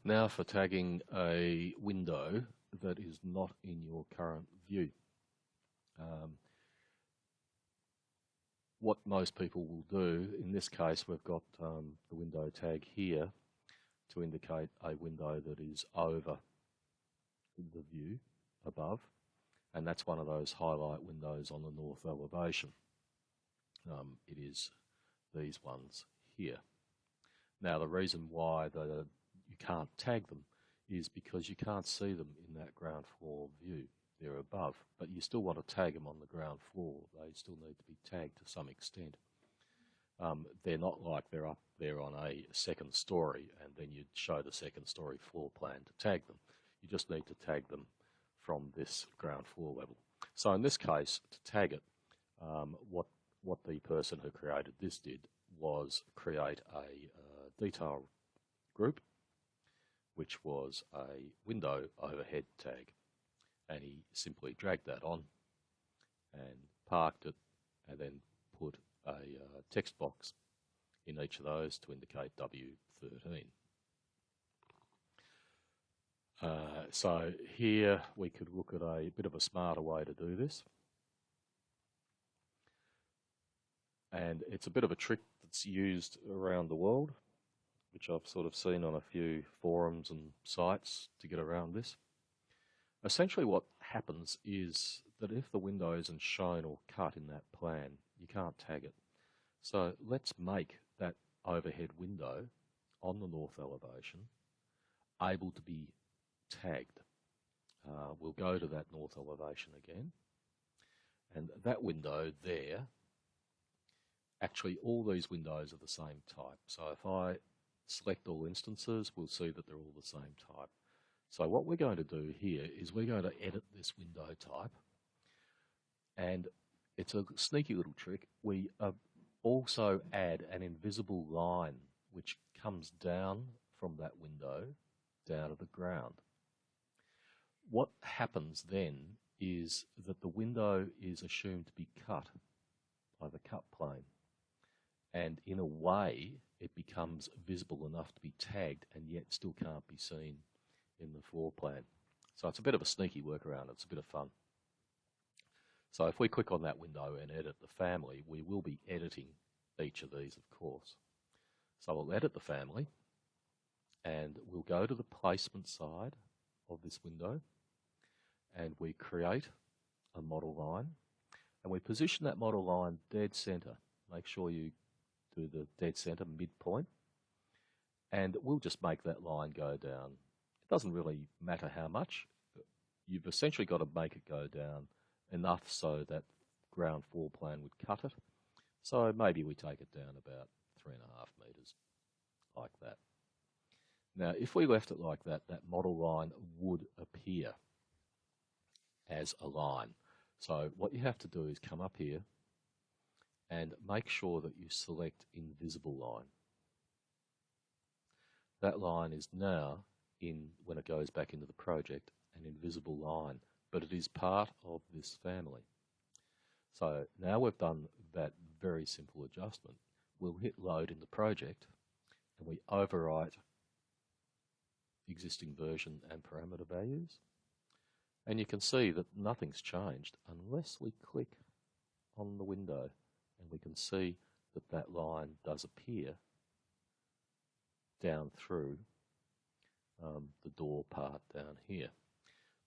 Now for tagging a window that is not in your current view. What most people will do, in this case we've got the window tag here to indicate a window that is over the view above, and that's one of those highlight windows on the north elevation. It is these ones here. Now the reason why you can't tag them is because you can't see them in that ground floor view. They're above, but you still want to tag them on the ground floor. They still need to be tagged to some extent. They're not like they're up there on a second story and then you'd show the second story floor plan to tag them. You just need to tag them from this ground floor level. So in this case, to tag it, what the person who created this did was create a detail group, which was a window overhead tag. And he simply dragged that on and parked it and then put a text box in each of those to indicate W13. So here we could look at a bit of a smarter way to do this. And it's a bit of a trick that's used around the world, which I've sort of seen on a few forums and sites to get around this. Essentially what happens is that if the window isn't shown or cut in that plan, you can't tag it. So let's make that overhead window on the north elevation able to be tagged. We'll go to that north elevation again, and that window there, actually all these windows are the same type. So if I select all instances, we'll see that they're all the same type. So what we're going to do here is we're going to edit this window type, and it's a sneaky little trick. We also add an invisible line which comes down from that window down to the ground. What happens then is that the window is assumed to be cut by the cut plane, and in a way it becomes visible enough to be tagged and yet still can't be seen in the floor plan. So it's a bit of a sneaky workaround. It's a bit of fun. So if we click on that window and edit the family, we will be editing each of these, of course. So we'll edit the family and we'll go to the placement side of this window and we create a model line and we position that model line dead center. Make sure you do the dead center midpoint, and we'll just make that line go down. It doesn't really matter how much. You've essentially got to make it go down enough so that ground floor plan would cut it. So maybe we take it down about 3.5 meters, like that. Now, if we left it like that, that model line would appear as a line. So what you have to do is come up here and make sure that you select invisible line. That line is now, when it goes back into the project, an invisible line, but it is part of this family. So now we've done that very simple adjustment. We'll hit load in the project and we overwrite existing version and parameter values. And you can see that nothing's changed unless we click on the window, and we can see that that line does appear down through the door part down here.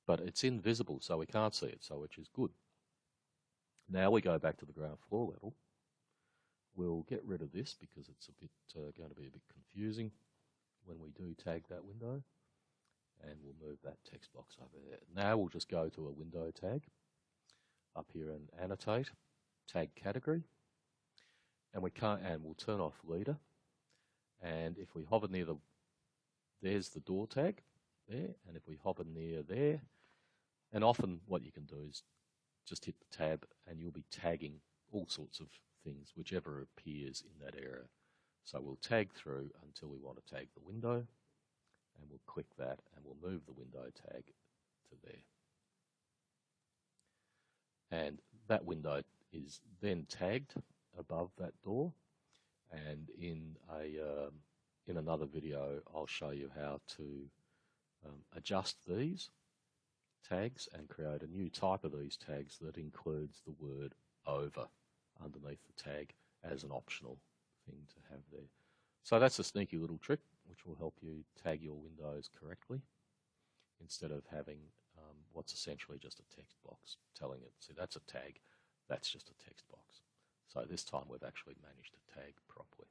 But it's invisible, so we can't see it, so which is good. Now we go back to the ground floor level. We'll get rid of this because it's a bit going to be a bit confusing when we do tag that window. And we'll move that text box over there. Now we'll just go to a window tag up here and annotate, tag category, and we'll turn off leader. And if we hover near there's the door tag there, and if we hover near there, and often what you can do is just hit the tab and you'll be tagging all sorts of things, whichever appears in that area. So we'll tag through until we want to tag the window, and we'll click that and we'll move the window tag to there. And that window is then tagged above that door, and in a in another video, I'll show you how to adjust these tags and create a new type of these tags that includes the word over underneath the tag as an optional thing to have there. So that's a sneaky little trick which will help you tag your windows correctly instead of having what's essentially just a text box telling it, see, that's a tag, that's just a text box. So this time we've actually managed to tag properly.